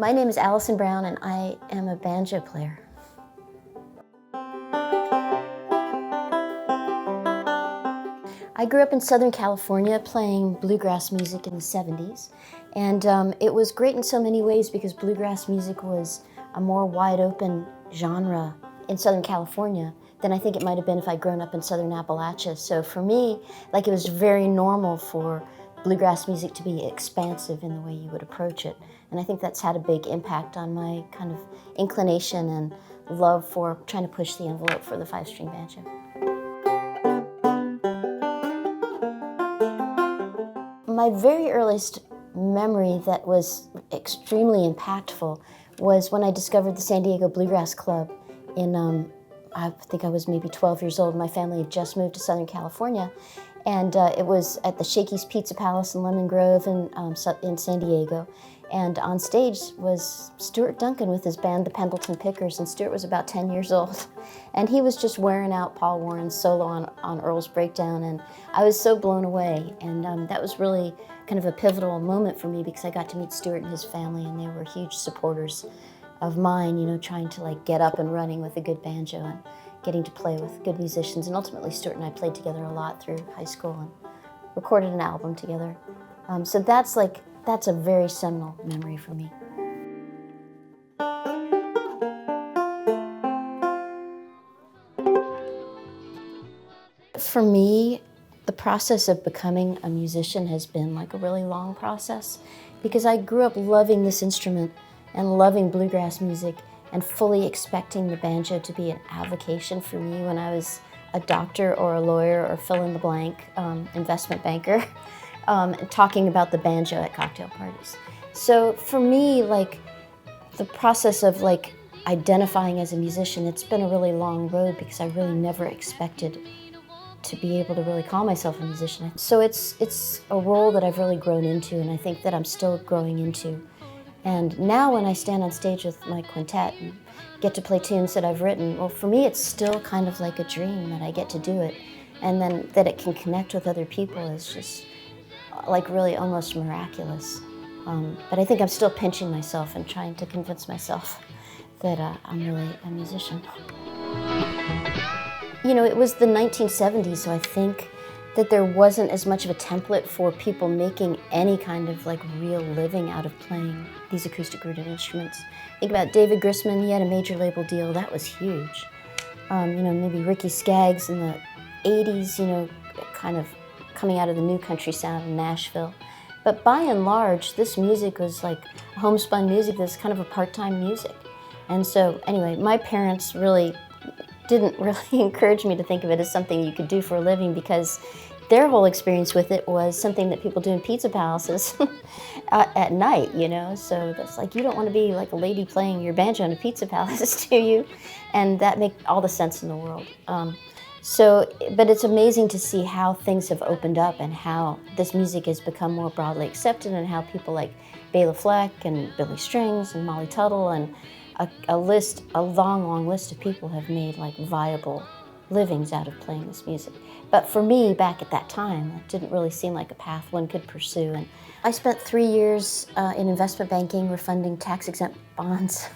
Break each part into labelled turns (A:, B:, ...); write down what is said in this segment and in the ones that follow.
A: My name is Alison Brown and I am a banjo player. I grew up in Southern California playing bluegrass music in the 70s, and it was great in so many ways because bluegrass music was a more wide open genre in Southern California than I think it might have been if I'd grown up in Southern Appalachia. So for me, like, it was very normal for bluegrass music to be expansive in the way you would approach it. And I think that's had a big impact on my kind of inclination and love for trying to push the envelope for the five-string banjo. My very earliest memory that was extremely impactful was when I discovered the San Diego Bluegrass Club in, I think I was maybe 12 years old. My family had just moved to Southern California, and it was at the Shakey's Pizza Palace in Lemon Grove in San Diego. And on stage was Stuart Duncan with his band, the Pendleton Pickers, and Stuart was about 10 years old. And he was just wearing out Paul Warren's solo on Earl's Breakdown, and I was so blown away. And that was really kind of a pivotal moment for me because I got to meet Stuart and his family, and they were huge supporters of mine, you know, trying to like get up and running with a good banjo and getting to play with good musicians. And ultimately Stuart and I played together a lot through high school and recorded an album together. So that's a very seminal memory for me. For me, the process of becoming a musician has been like a really long process because I grew up loving this instrument and loving bluegrass music and fully expecting the banjo to be an avocation for me when I was a doctor or a lawyer or fill-in-the-blank investment banker, and talking about the banjo at cocktail parties. So for me, like, the process of like identifying as a musician, it's been a really long road because I really never expected to be able to really call myself a musician. So it's a role that I've really grown into, and I think that I'm still growing into. And now when I stand on stage with my quintet and get to play tunes that I've written, well, for me it's still kind of like a dream that I get to do it, and then that it can connect with other people is just like really almost miraculous. But I think I'm still pinching myself and trying to convince myself that I'm really a musician. You know, it was the 1970s, so I think that there wasn't as much of a template for people making any kind of like real living out of playing these acoustic rooted instruments. Think about David Grisman, he had a major label deal, that was huge. You know, maybe Ricky Skaggs in the 80s, you know, kind of coming out of the new country sound in Nashville. But by and large, this music was like homespun music that's kind of a part-time music. And so anyway, my parents really didn't really encourage me to think of it as something you could do for a living because their whole experience with it was something that people do in pizza palaces at night, you know? So that's like, you don't want to be like a lady playing your banjo in a pizza palace, do you? And that made all the sense in the world. But it's amazing to see how things have opened up and how this music has become more broadly accepted and how people like Bela Fleck and Billy Strings and Molly Tuttle and a long list of people have made like viable livings out of playing this music. But for me, back at that time, it didn't really seem like a path one could pursue. And I spent 3 years in investment banking refunding tax-exempt bonds,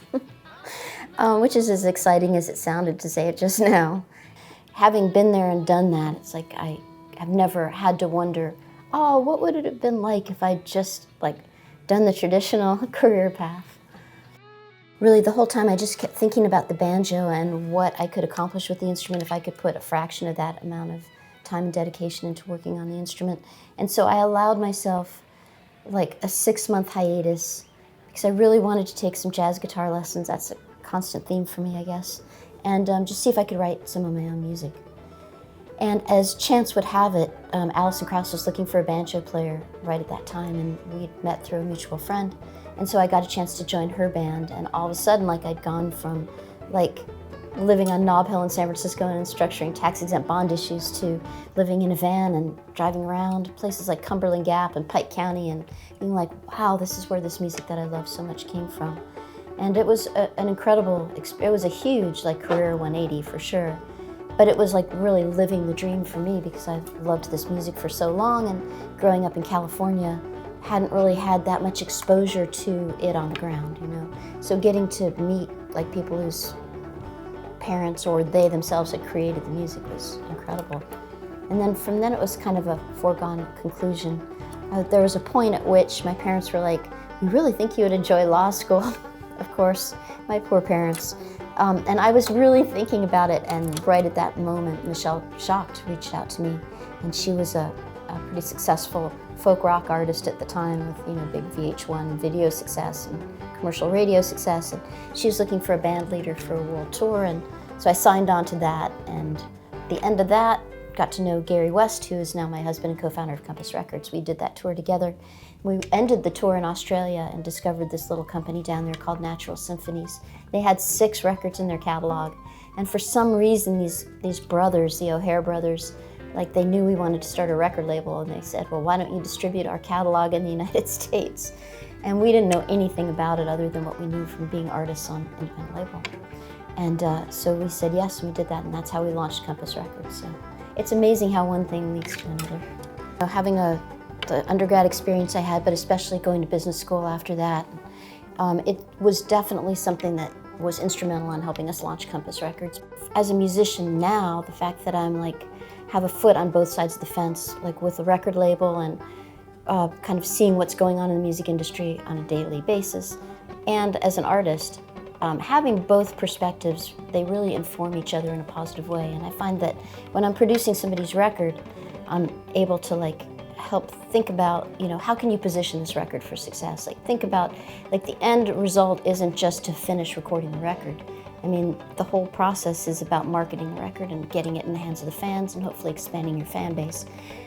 A: which is as exciting as it sounded to say it just now. Having been there and done that, it's like I've never had to wonder, oh, what would it have been like if I'd just like done the traditional career path? Really, the whole time I just kept thinking about the banjo and what I could accomplish with the instrument if I could put a fraction of that amount of time and dedication into working on the instrument. And so I allowed myself like a 6-month hiatus because I really wanted to take some jazz guitar lessons. That's a constant theme for me, I guess. And just see if I could write some of my own music. And as chance would have it, Alison Krauss was looking for a banjo player right at that time, and we'd met through a mutual friend. And so I got a chance to join her band, and all of a sudden, like, I'd gone from like living on Nob Hill in San Francisco and structuring tax-exempt bond issues to living in a van and driving around places like Cumberland Gap and Pike County and being like, wow, this is where this music that I love so much came from. And it was an incredible, it was a huge like career 180 for sure. But it was like really living the dream for me because I've loved this music for so long, and growing up in California, hadn't really had that much exposure to it on the ground, you know. So getting to meet like people whose parents or they themselves had created the music was incredible. And then from then it was kind of a foregone conclusion. There was a point at which my parents were like, "We really think you would enjoy law school." Of course, my poor parents. And I was really thinking about it, and right at that moment, Michelle Schacht reached out to me, and she was a pretty successful folk rock artist at the time with, you know, big VH1 video success and commercial radio success, and she was looking for a band leader for a world tour, and so I signed on to that, and at the end of that, got to know Gary West, who is now my husband and co-founder of Compass Records. We did that tour together. We ended the tour in Australia and discovered this little company down there called Natural Symphonies. They had 6 records in their catalog, and for some reason these brothers, the O'Hare brothers, like they knew we wanted to start a record label, and they said, "Well, why don't you distribute our catalog in the United States?" And we didn't know anything about it other than what we knew from being artists on independent label. And so we said yes, and we did that, and that's how we launched Compass Records. So it's amazing how one thing leads to another. You know, having the undergrad experience I had, but especially going to business school after that, it was definitely something that was instrumental in helping us launch Compass Records. As a musician now, the fact that I'm like, have a foot on both sides of the fence, like with the record label and kind of seeing what's going on in the music industry on a daily basis, and as an artist, having both perspectives, they really inform each other in a positive way. And I find that when I'm producing somebody's record, I'm able to like help think about, you know, how can you position this record for success? Like think about, like the end result isn't just to finish recording the record. I mean, the whole process is about marketing the record and getting it in the hands of the fans and hopefully expanding your fan base.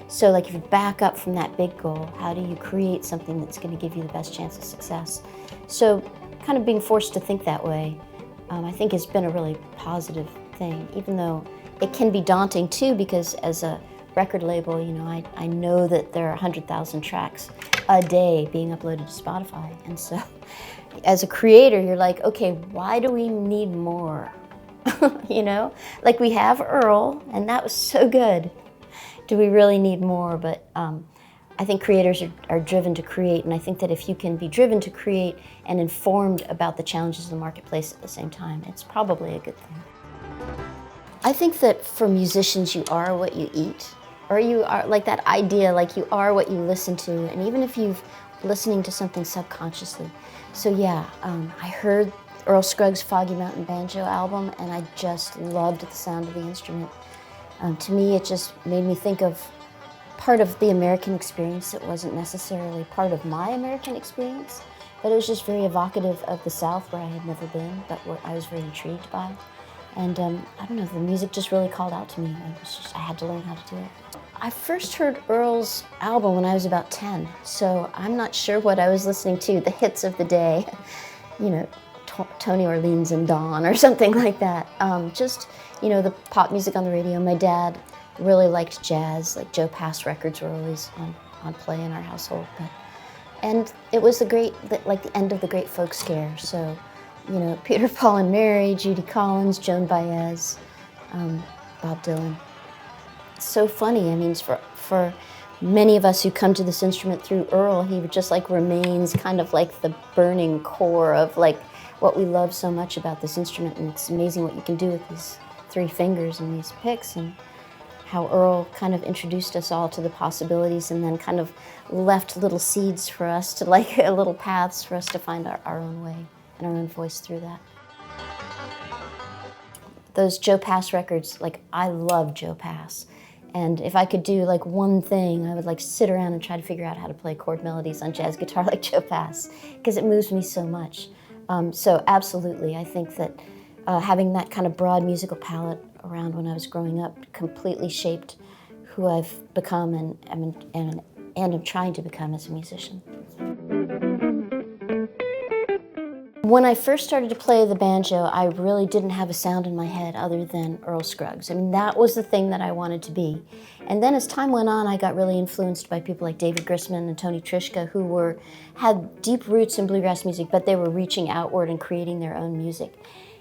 A: So like if you back up from that big goal, how do you create something that's going to give you the best chance of success? So kind of being forced to think that way, I think has been a really positive thing, even though it can be daunting too, because as a record label, you know, I know that there are 100,000 tracks a day being uploaded to Spotify. And so as a creator, you're like, okay, why do we need more? You know, like we have Earl, and that was so good. Do we really need more? But I think creators are driven to create, and I think that if you can be driven to create and informed about the challenges of the marketplace at the same time, it's probably a good thing. I think that for musicians, you are what you eat, or you are like that idea, like you are what you listen to, and even if you're listening to something subconsciously. So yeah, I heard Earl Scruggs' Foggy Mountain Banjo album, and I just loved the sound of the instrument. To me, it just made me think of part of the American experience that wasn't necessarily part of my American experience, but it was just very evocative of the South, where I had never been, but what I was very intrigued by. And I don't know, the music just really called out to me. I had to learn how to do it. I first heard Earl's album when I was about 10, so I'm not sure what I was listening to, the hits of the day, you know, Tony Orleans and Dawn or something like that. Just, you know, the pop music on the radio. My dad really liked jazz, like Joe Pass records were always on play in our household. And it was the end of the great folk scare. So, you know, Peter, Paul and Mary, Judy Collins, Joan Baez, Bob Dylan. It's so funny. I mean, for many of us who come to this instrument through Earl, he just like remains kind of like the burning core of like what we love so much about this instrument. And it's amazing what you can do with these 3 fingers and these picks, and how Earl kind of introduced us all to the possibilities and then kind of left little seeds for us to like little paths for us to find our own way and our own voice through that. Those Joe Pass records, like I love Joe Pass. And if I could do like one thing, I would like sit around and try to figure out how to play chord melodies on jazz guitar like Joe Pass, because it moves me so much. So absolutely, I think that having that kind of broad musical palette around when I was growing up completely shaped who I've become and am trying to become as a musician. When I first started to play the banjo, I really didn't have a sound in my head other than Earl Scruggs. I mean, that was the thing that I wanted to be. And then as time went on, I got really influenced by people like David Grisman and Tony Trischka, who had deep roots in bluegrass music, but they were reaching outward and creating their own music.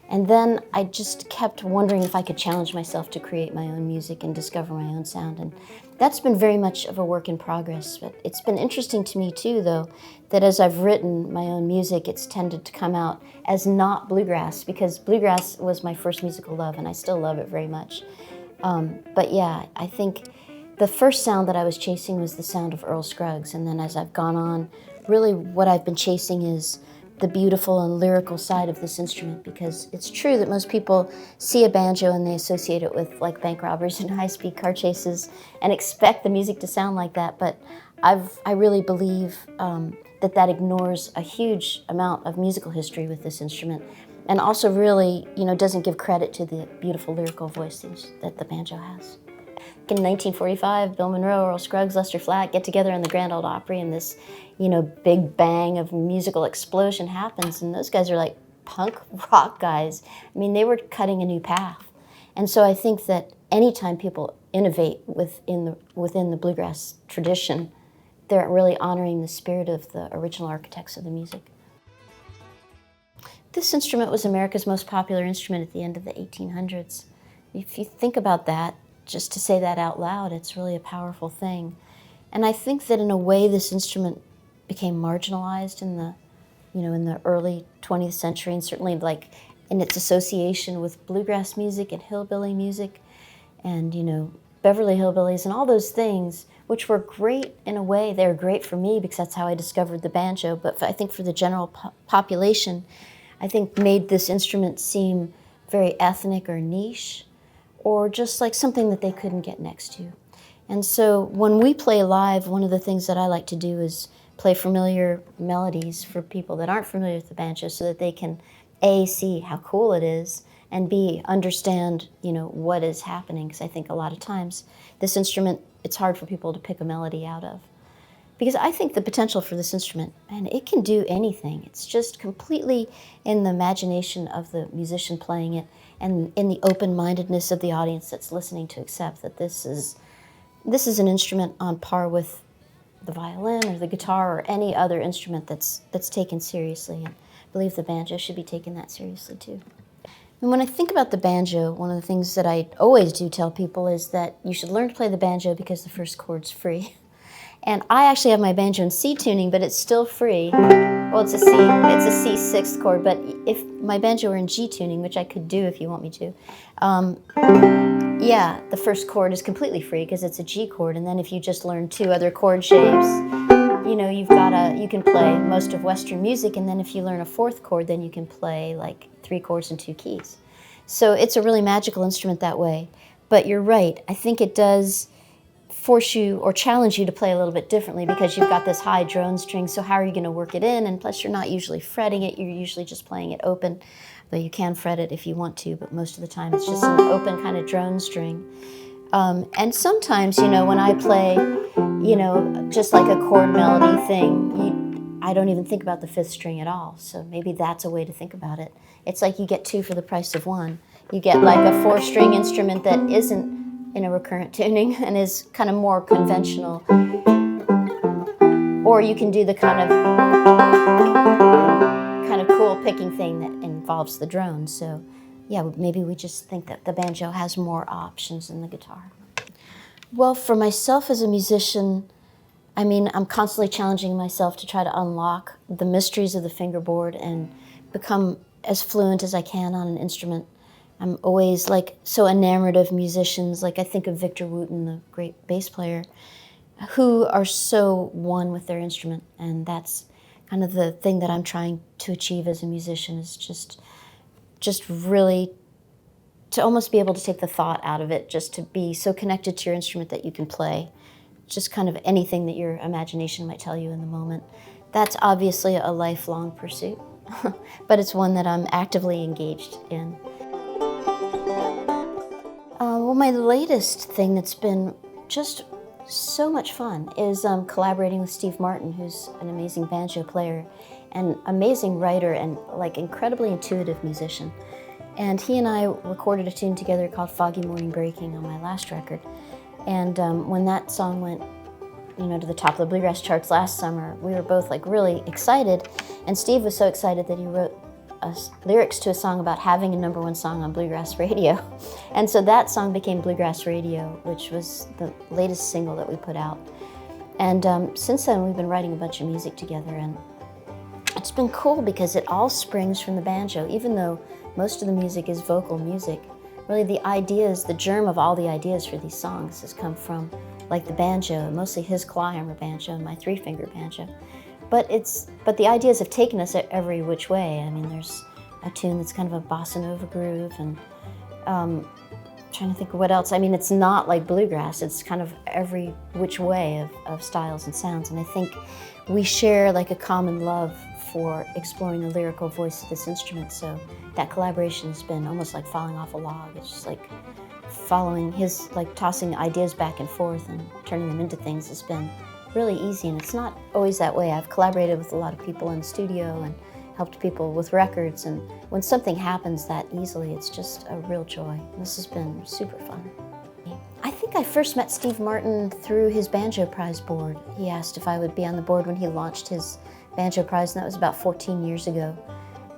A: And then I just kept wondering if I could challenge myself to create my own music and discover my own sound. And that's been very much of a work in progress. But it's been interesting to me too, though, that as I've written my own music, it's tended to come out as not bluegrass, because bluegrass was my first musical love, and I still love it very much. But yeah, I think the first sound that I was chasing was the sound of Earl Scruggs, and then as I've gone on, really what I've been chasing is the beautiful and lyrical side of this instrument, because it's true that most people see a banjo and they associate it with like bank robberies and high-speed car chases and expect the music to sound like that, but I really believe that ignores a huge amount of musical history with this instrument, and also really, doesn't give credit to the beautiful lyrical voices that the banjo has. In 1945, Bill Monroe, Earl Scruggs, Lester Flatt get together in the Grand Ole Opry, and this, big bang of musical explosion happens, and those guys are like punk rock guys. I mean, they were cutting a new path. And so I think that anytime people innovate within the bluegrass tradition, they're really honoring the spirit of the original architects of the music. This instrument was America's most popular instrument at the end of the 1800s. If you think about that, just to say that out loud, it's really a powerful thing. And I think that in a way this instrument became marginalized in the early 20th century, and certainly like in its association with bluegrass music and hillbilly music and, Beverly Hillbillies and all those things, which were great in a way. They were great for me because that's how I discovered the banjo, but I think for the general population, I think made this instrument seem very ethnic or niche, or just like something that they couldn't get next to. And so when we play live, one of the things that I like to do is play familiar melodies for people that aren't familiar with the banjo, so that they can A, see how cool it is, and B, understand, what is happening. Because I think a lot of times this instrument, it's hard for people to pick a melody out of. Because I think the potential for this instrument, and it can do anything. It's just completely in the imagination of the musician playing it, and in the open-mindedness of the audience that's listening to accept that this is an instrument on par with the violin or the guitar or any other instrument that's taken seriously. And I believe the banjo should be taken that seriously too. And when I think about the banjo, one of the things that I always do tell people is that you should learn to play the banjo because the first chord's free. And I actually have my banjo in C tuning, but it's still free. Well, it's a C sixth chord, but if my banjo were in G tuning, which I could do if you want me to, yeah, the first chord is completely free because it's a G chord. And then if you just learn two other chord shapes, you can play most of Western music. And then if you learn a fourth chord, then you can play like 3 chords and 2 keys. So it's a really magical instrument that way. But you're right, I think it does force you or challenge you to play a little bit differently because you've got this high drone string, so how are you going to work it in? And plus you're not usually fretting it, you're usually just playing it open, though you can fret it if you want to, but most of the time it's just an open kind of drone string. And sometimes, when I play, just like a chord melody thing, I don't even think about the 5th string at all, so maybe that's a way to think about it. It's like you get 2 for the price of 1. You get like a 4-string instrument that isn't in a recurrent tuning and is kind of more conventional. Or you can do the kind of cool picking thing that involves the drone. So yeah, maybe we just think that the banjo has more options than the guitar. Well, for myself as a musician, I'm constantly challenging myself to try to unlock the mysteries of the fingerboard and become as fluent as I can on an instrument. I'm always so enamored of musicians. I think of Victor Wooten, the great bass player, who are so one with their instrument. And that's kind of the thing that I'm trying to achieve as a musician, is just really to almost be able to take the thought out of it, just to be so connected to your instrument that you can play just kind of anything that your imagination might tell you in the moment. That's obviously a lifelong pursuit, but it's one that I'm actively engaged in. Well, my latest thing that's been just so much fun is collaborating with Steve Martin, who's an amazing banjo player and amazing writer and incredibly intuitive musician. And he and I recorded a tune together called Foggy Morning Breaking on my last record. And when that song went to the top of the bluegrass charts last summer, we were both really excited. And Steve was so excited that he wrote lyrics to a song about having a #1 song on Bluegrass Radio. And so that song became Bluegrass Radio, which was the latest single that we put out. And since then, we've been writing a bunch of music together, and it's been cool because it all springs from the banjo. Even though most of the music is vocal music, really the ideas, the germ of all the ideas for these songs has come from like the banjo, mostly his clawhammer banjo and my 3-finger banjo. But the ideas have taken us every which way. I mean, there's a tune that's kind of a bossa nova groove, and trying to think of what else. I mean, it's not like bluegrass. It's kind of every which way of styles and sounds. And I think we share like a common love for exploring the lyrical voice of this instrument. So that collaboration has been almost like falling off a log. It's just like following his, like tossing ideas back and forth and turning them into things has been really easy. And it's not always that way. I've collaborated with a lot of people in the studio and helped people with records, and when something happens that easily, it's just a real joy. This has been super fun. I think I first met Steve Martin through his Banjo Prize board. He asked if I would be on the board when he launched his Banjo Prize, and that was about 14 years ago.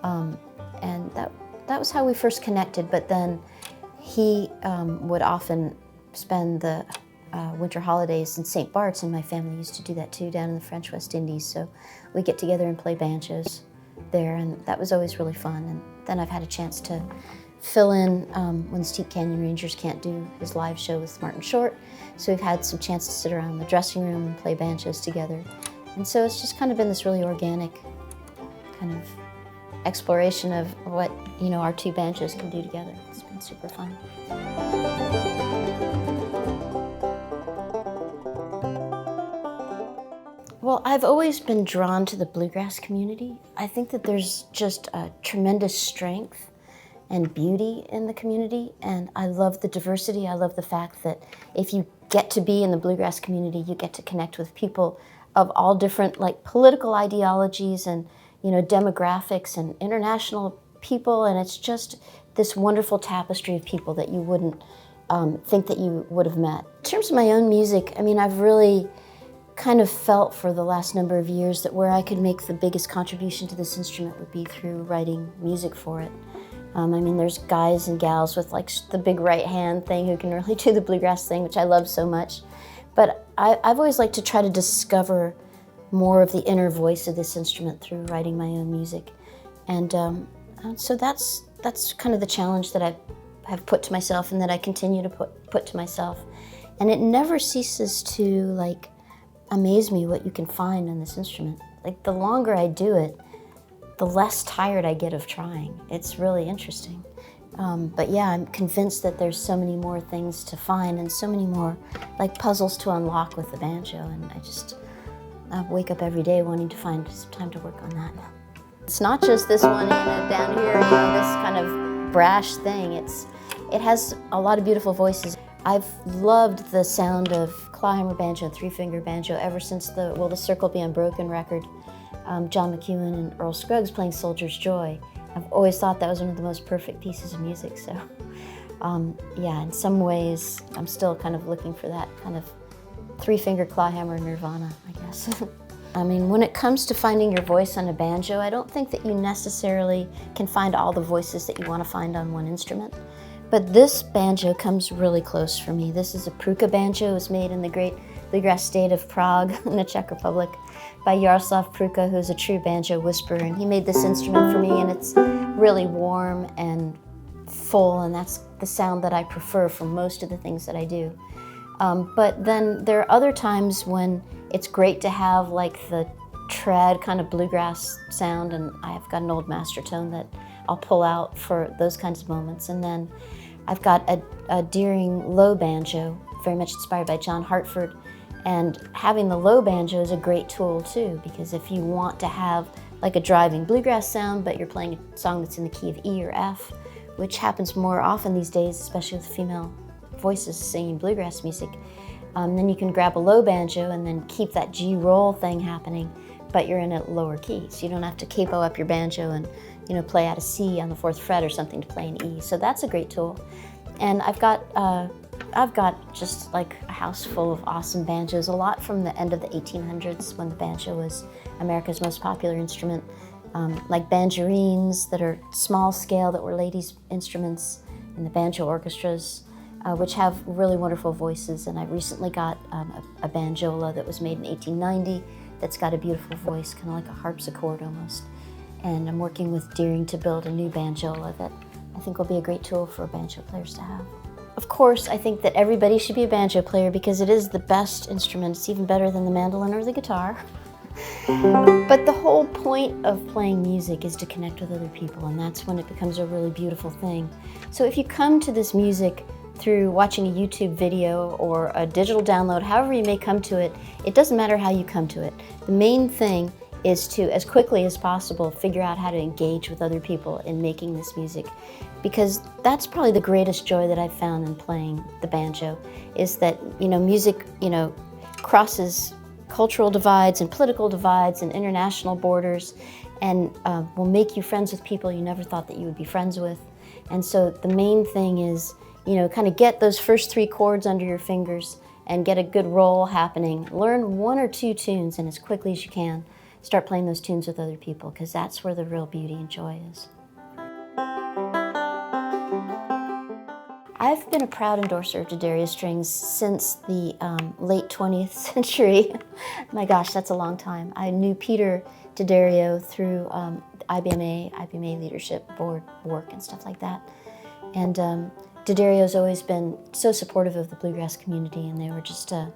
A: And that was how we first connected, but then he would often spend the winter holidays in St. Bart's, and my family used to do that too, down in the French West Indies, so we get together and play banjos there, and that was always really fun. And then I've had a chance to fill in when Steep Canyon Rangers can't do his live show with Martin Short, so we've had some chance to sit around in the dressing room and play banjos together. And so it's just kind of been this really organic kind of exploration of what, you know, our two banjos can do together. It's been super fun. Well, I've always been drawn to the bluegrass community. I think that there's just a tremendous strength and beauty in the community, and I love the diversity. I love the fact that if you get to be in the bluegrass community, you get to connect with people of all different like political ideologies and, you know, demographics and international people, and it's just this wonderful tapestry of people that you wouldn't think that you would have met. In terms of my own music, I mean, I've really kind of felt for the last number of years that where I could make the biggest contribution to this instrument would be through writing music for it. I mean, there's guys and gals with like the big right hand thing who can really do the bluegrass thing, which I love so much. But I've always liked to try to discover more of the inner voice of this instrument through writing my own music. And so that's kind of the challenge that I have put to myself and that I continue to put to myself. And it never ceases to like amaze me what you can find in this instrument. Like the longer I do it, the less tired I get of trying. It's really interesting. But yeah, I'm convinced that there's so many more things to find and so many more like puzzles to unlock with the banjo, and I wake up every day wanting to find some time to work on that. It's not just this one, you know, down here, you know, this kind of brash thing. It has a lot of beautiful voices. I've loved the sound of clawhammer banjo and 3-finger banjo ever since the Circle Be Unbroken record. John McEwen and Earl Scruggs playing Soldier's Joy. I've always thought that was one of the most perfect pieces of music, so yeah, in some ways I'm still kind of looking for that kind of 3-finger clawhammer nirvana, I guess. I mean, when it comes to finding your voice on a banjo, I don't think that you necessarily can find all the voices that you want to find on one instrument. But this banjo comes really close for me. This is a Pruka banjo. It was made in the great bluegrass state of Prague in the Czech Republic by Jaroslav Pruka, who's a true banjo whisperer. And he made this instrument for me, and it's really warm and full, and that's the sound that I prefer for most of the things that I do. But then there are other times when it's great to have like the trad kind of bluegrass sound, and I've got an old master tone that I'll pull out for those kinds of moments. And then I've got a Deering low banjo, very much inspired by John Hartford. And having the low banjo is a great tool too, because if you want to have like a driving bluegrass sound, but you're playing a song that's in the key of E or F, which happens more often these days, especially with female voices singing bluegrass music, then you can grab a low banjo and then keep that G roll thing happening, but you're in a lower key. So you don't have to capo up your banjo and, you know, play out a C on the 4th fret or something to play an E. So that's a great tool. And I've got just like a house full of awesome banjos, a lot from the end of the 1800s when the banjo was America's most popular instrument. like banjarines that are small scale that were ladies' instruments in the banjo orchestras, which have really wonderful voices. And I recently got a banjola that was made in 1890 that's got a beautiful voice, kind of like a harpsichord almost. And I'm working with Deering to build a new banjola that I think will be a great tool for banjo players to have. Of course, I think that everybody should be a banjo player because it is the best instrument. It's even better than the mandolin or the guitar. But the whole point of playing music is to connect with other people, and that's when it becomes a really beautiful thing. So if you come to this music through watching a YouTube video or a digital download, however you may come to it, it doesn't matter how you come to it. The main thing is to, as quickly as possible, figure out how to engage with other people in making this music. Because that's probably the greatest joy that I've found in playing the banjo, is that, music, crosses cultural divides and political divides and international borders, and will make you friends with people you never thought that you would be friends with. And so the main thing is, kind of get those first 3 chords under your fingers and get a good roll happening. Learn 1 or 2 tunes, and as quickly as you can, start playing those tunes with other people, because that's where the real beauty and joy is. I've been a proud endorser of D'Addario strings since the late 20th century. My gosh, that's a long time. I knew Peter D'Addario through IBMA Leadership Board work and stuff like that. And D'Addario's always been so supportive of the bluegrass community, and they were just a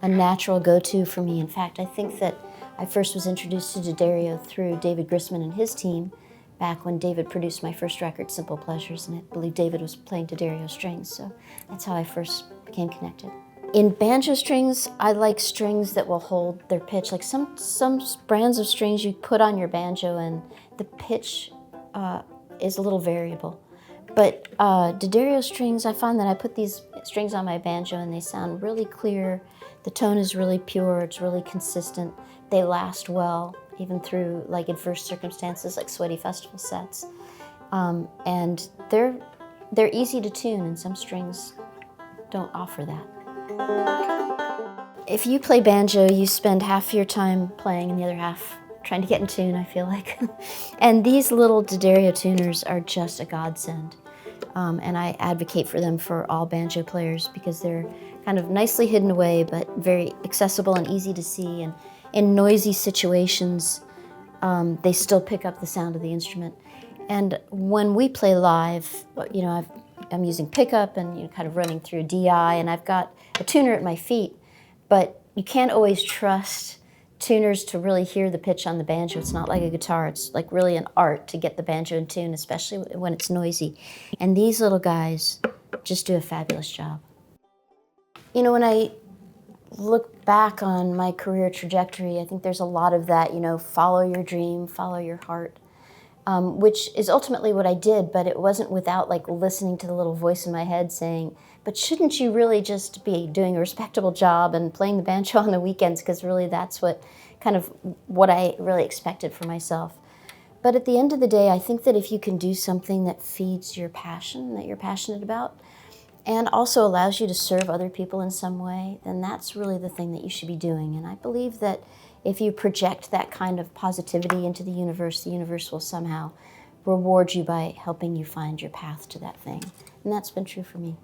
A: natural go-to for me. In fact, I think that I first was introduced to D'Addario through David Grisman and his team, back when David produced my first record, Simple Pleasures, and I believe David was playing D'Addario strings, so that's how I first became connected. In banjo strings, I like strings that will hold their pitch. Like some brands of strings you put on your banjo and the pitch is a little variable. But D'Addario strings, I find that I put these strings on my banjo and they sound really clear. The tone is really pure, it's really consistent. They last well, even through adverse circumstances like sweaty festival sets. And they're easy to tune, and some strings don't offer that. If you play banjo, you spend half your time playing and the other half trying to get in tune, I feel like. And these little D'Addario tuners are just a godsend. And I advocate for them for all banjo players because they're kind of nicely hidden away, but very accessible and easy to see. And in noisy situations, they still pick up the sound of the instrument. And when we play live, I'm using pickup and kind of running through a DI, and I've got a tuner at my feet, but you can't always trust tuners to really hear the pitch on the banjo. It's not like a guitar. It's like really an art to get the banjo in tune, especially when it's noisy. And these little guys just do a fabulous job. When I look back on my career trajectory, I think there's a lot of that, follow your dream, follow your heart, which is ultimately what I did, but it wasn't without listening to the little voice in my head saying, but shouldn't you really just be doing a respectable job and playing the banjo on the weekends, because really that's what I really expected for myself. But at the end of the day, I think that if you can do something that feeds your passion, that you're passionate about, and also allows you to serve other people in some way, then that's really the thing that you should be doing. And I believe that if you project that kind of positivity into the universe will somehow reward you by helping you find your path to that thing. And that's been true for me.